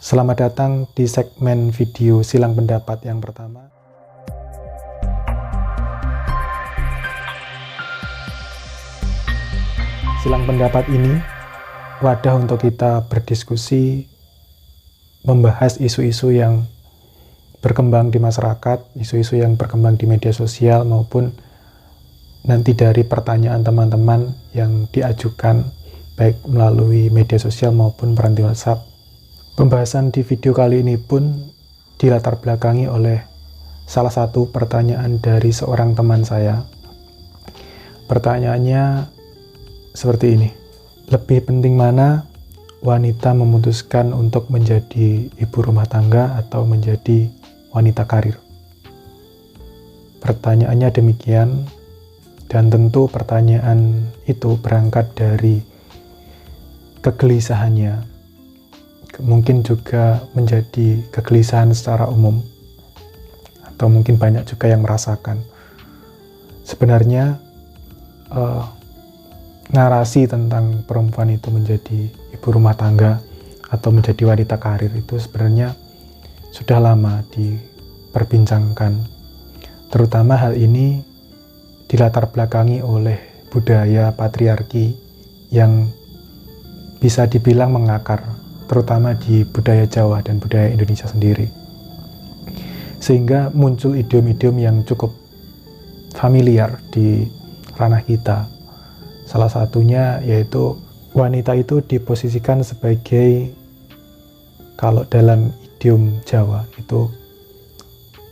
Selamat datang di segmen video silang pendapat yang pertama. Silang pendapat ini wadah untuk kita berdiskusi, membahas isu-isu yang berkembang di masyarakat, isu-isu yang berkembang di media sosial, maupun nanti dari pertanyaan teman-teman yang diajukan baik melalui media sosial maupun peranti WhatsApp. Pembahasan di video kali ini pun dilatar belakangi oleh salah satu pertanyaan dari seorang teman saya. Pertanyaannya seperti ini. Lebih penting mana wanita memutuskan untuk menjadi ibu rumah tangga atau menjadi wanita karir? Pertanyaannya demikian, dan tentu pertanyaan itu berangkat dari kegelisahannya. Mungkin juga menjadi kegelisahan secara umum, atau mungkin banyak juga yang merasakan. Sebenarnya narasi tentang perempuan itu menjadi ibu rumah tangga atau menjadi wanita karir itu sebenarnya sudah lama diperbincangkan. Terutama hal ini dilatar belakangi oleh budaya patriarki yang bisa dibilang mengakar, terutama di budaya Jawa dan budaya Indonesia sendiri. Sehingga muncul idiom-idiom yang cukup familiar di ranah kita. Salah satunya yaitu wanita itu diposisikan sebagai, kalau dalam idiom Jawa itu,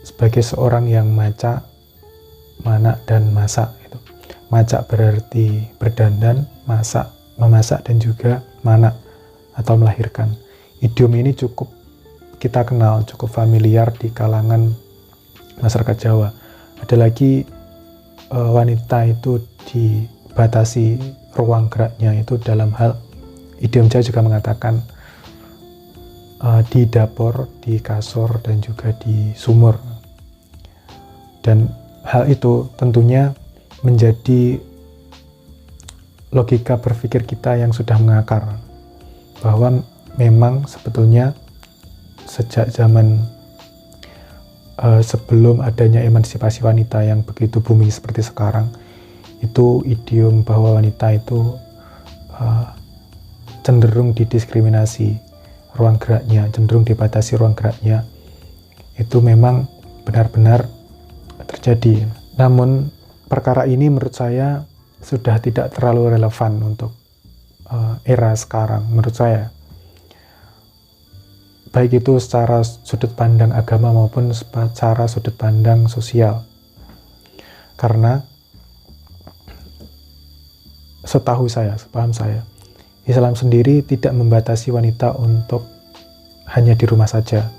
sebagai seorang yang maca, manak, dan masak. Macak berarti berdandan, masak, memasak, dan juga manak atau melahirkan. Idiom ini cukup kita kenal, cukup familiar di kalangan masyarakat Jawa. Ada lagi wanita itu dibatasi ruang geraknya itu dalam hal, idiom Jawa juga mengatakan di dapur, di kasur, dan juga di sumur. Dan hal itu tentunya menjadi logika berpikir kita yang sudah mengakar, bahwa memang sebetulnya sejak zaman sebelum adanya emansipasi wanita yang begitu booming seperti sekarang, itu idiom bahwa wanita itu cenderung didiskriminasi ruang geraknya, cenderung dibatasi ruang geraknya, itu memang benar-benar terjadi. Namun perkara ini menurut saya sudah tidak terlalu relevan untuk era sekarang menurut saya, baik itu secara sudut pandang agama maupun secara sudut pandang sosial. Karena setahu saya, sepaham saya, Islam sendiri tidak membatasi wanita untuk hanya di rumah saja,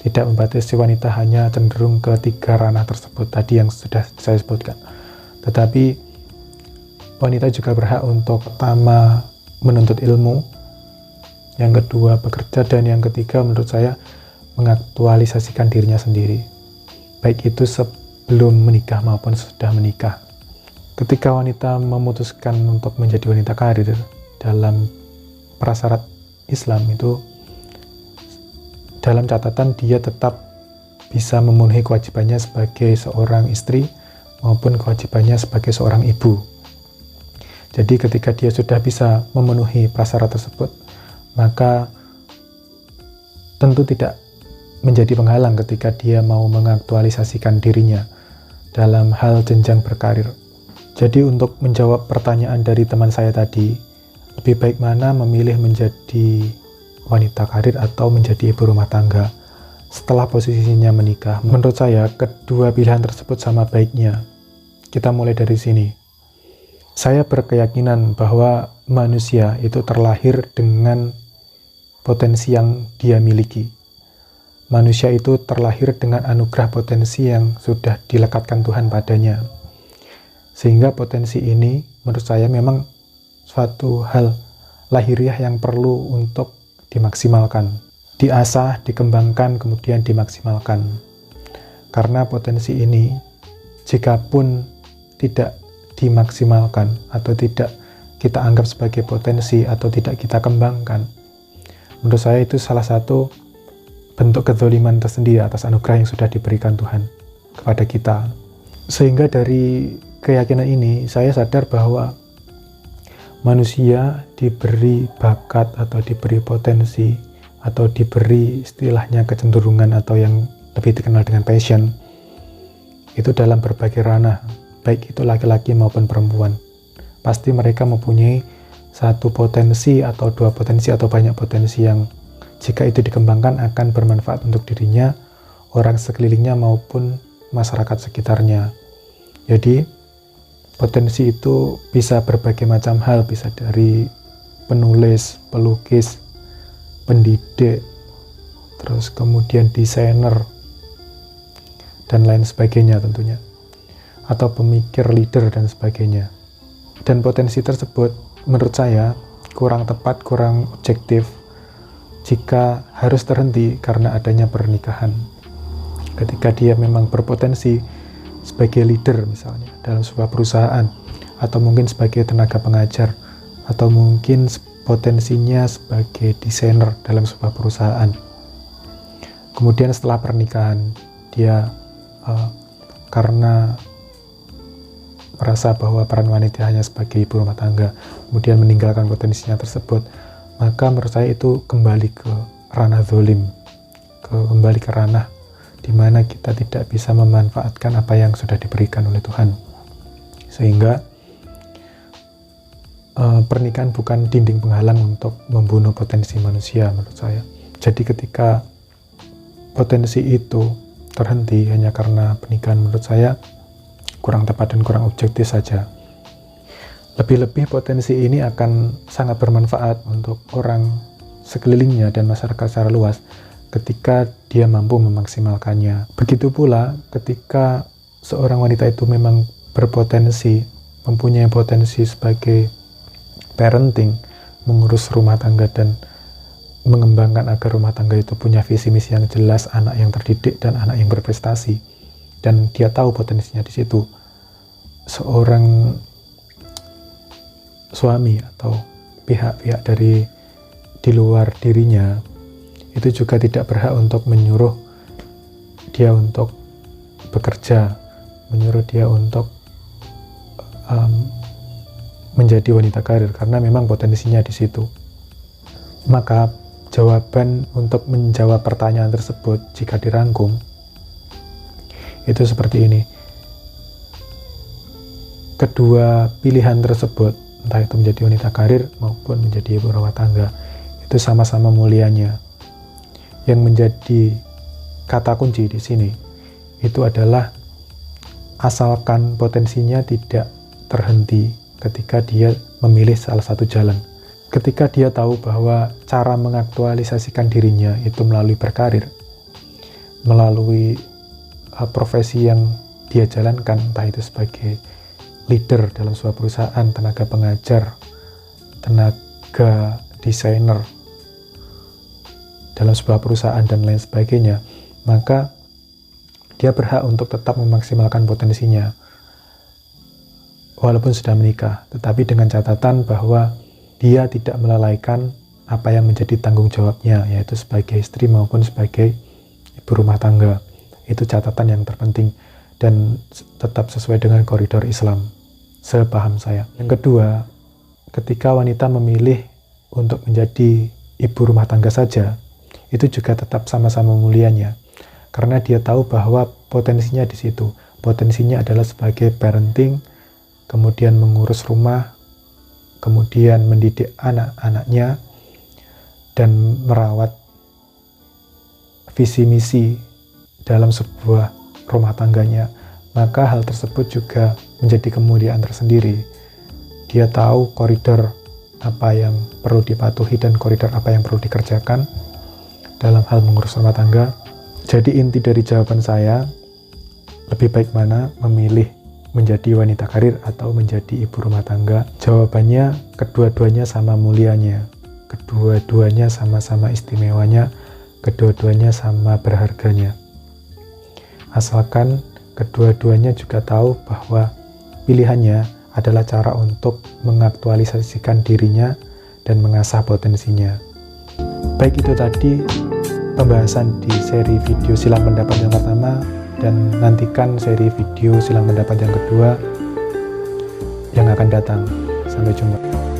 tidak membatasi wanita hanya cenderung ke tiga ranah tersebut tadi yang sudah saya sebutkan, tetapi wanita juga berhak untuk pertama menuntut ilmu, yang kedua bekerja, dan yang ketiga menurut saya mengaktualisasikan dirinya sendiri, baik itu sebelum menikah maupun sudah menikah. Ketika wanita memutuskan untuk menjadi wanita karir dalam prasyarat Islam itu, dalam catatan dia tetap bisa memenuhi kewajibannya sebagai seorang istri maupun kewajibannya sebagai seorang ibu. Jadi ketika dia sudah bisa memenuhi prasyarat tersebut, maka tentu tidak menjadi penghalang ketika dia mau mengaktualisasikan dirinya dalam hal jenjang berkarir. Jadi untuk menjawab pertanyaan dari teman saya tadi, lebih baik mana memilih menjadi wanita karir atau menjadi ibu rumah tangga setelah posisinya menikah? Menurut saya kedua pilihan tersebut sama baiknya. Kita mulai dari sini. Saya berkeyakinan bahwa manusia itu terlahir dengan potensi yang dia miliki. Manusia itu terlahir dengan anugerah potensi yang sudah dilekatkan Tuhan padanya. Sehingga potensi ini menurut saya memang suatu hal lahiriah yang perlu untuk dimaksimalkan. Diasah, dikembangkan, kemudian dimaksimalkan. Karena potensi ini, jikapun tidak dimaksimalkan atau tidak kita anggap sebagai potensi atau tidak kita kembangkan, Menurut saya itu salah satu bentuk kezaliman tersendiri atas anugerah yang sudah diberikan Tuhan kepada kita. Sehingga dari keyakinan ini saya sadar bahwa manusia diberi bakat atau diberi potensi atau diberi istilahnya kecenderungan atau yang lebih dikenal dengan passion itu dalam berbagai ranah, baik itu laki-laki maupun perempuan. Pasti mereka mempunyai satu potensi atau dua potensi atau banyak potensi yang jika itu dikembangkan akan bermanfaat untuk dirinya, orang sekelilingnya maupun masyarakat sekitarnya. Jadi potensi itu bisa berbagai macam hal, bisa dari penulis, pelukis, pendidik, terus kemudian desainer, dan lain sebagainya tentunya. Atau pemikir, leader, dan sebagainya. Dan potensi tersebut menurut saya kurang tepat, kurang objektif jika harus terhenti karena adanya pernikahan. Ketika dia memang berpotensi sebagai leader misalnya dalam sebuah perusahaan, atau mungkin sebagai tenaga pengajar, atau mungkin potensinya sebagai desainer dalam sebuah perusahaan. Kemudian setelah pernikahan dia karena merasa bahwa peran wanita hanya sebagai ibu rumah tangga, kemudian meninggalkan potensinya tersebut, maka menurut saya itu kembali ke ranah zalim, kembali ke ranah di mana kita tidak bisa memanfaatkan apa yang sudah diberikan oleh Tuhan. Sehingga pernikahan bukan dinding penghalang untuk membunuh potensi manusia menurut saya. Jadi ketika potensi itu terhenti hanya karena pernikahan, menurut saya kurang tepat dan kurang objektif saja. Lebih-lebih potensi ini akan sangat bermanfaat untuk orang sekelilingnya dan masyarakat secara luas ketika dia mampu memaksimalkannya. Begitu pula ketika seorang wanita itu memang berpotensi, mempunyai potensi sebagai parenting, mengurus rumah tangga dan mengembangkan agar rumah tangga itu punya visi misi yang jelas, anak yang terdidik dan anak yang berprestasi, dan dia tahu potensinya di situ. Seorang suami atau pihak-pihak dari di luar dirinya itu juga tidak berhak untuk menyuruh dia untuk bekerja, menyuruh dia untuk menjadi wanita karir, karena memang potensinya di situ. Maka jawaban untuk menjawab pertanyaan tersebut jika dirangkum itu seperti ini. Kedua pilihan tersebut, entah itu menjadi wanita karir maupun menjadi ibu rumah tangga, itu sama-sama mulianya. Yang menjadi kata kunci di sini itu adalah asalkan potensinya tidak terhenti ketika dia memilih salah satu jalan. Ketika dia tahu bahwa cara mengaktualisasikan dirinya itu melalui berkarir, melalui profesi yang dia jalankan, entah itu sebagai leader dalam sebuah perusahaan, tenaga pengajar, tenaga desainer dalam sebuah perusahaan dan lain sebagainya, maka dia berhak untuk tetap memaksimalkan potensinya walaupun sudah menikah, tetapi dengan catatan bahwa dia tidak melalaikan apa yang menjadi tanggung jawabnya, yaitu sebagai istri maupun sebagai ibu rumah tangga. Itu catatan yang terpenting dan tetap sesuai dengan koridor Islam, sepaham saya. Yang kedua, ketika wanita memilih untuk menjadi ibu rumah tangga saja, itu juga tetap sama-sama mulianya, karena dia tahu bahwa potensinya di situ. Potensinya adalah sebagai parenting, kemudian mengurus rumah, kemudian mendidik anak-anaknya, dan merawat visi misi dalam sebuah rumah tangganya. Maka hal tersebut juga menjadi kemuliaan tersendiri. Dia tahu koridor apa yang perlu dipatuhi dan koridor apa yang perlu dikerjakan dalam hal mengurus rumah tangga. Jadi inti dari jawaban saya, lebih baik mana memilih menjadi wanita karir atau menjadi ibu rumah tangga? Jawabannya kedua-duanya sama mulianya, kedua-duanya sama-sama istimewanya, kedua-duanya sama berharganya. Asalkan kedua-duanya juga tahu bahwa pilihannya adalah cara untuk mengaktualisasikan dirinya dan mengasah potensinya. Baik, itu tadi pembahasan di seri video silang pendapat yang pertama, dan nantikan seri video silang pendapat yang kedua yang akan datang. Sampai jumpa.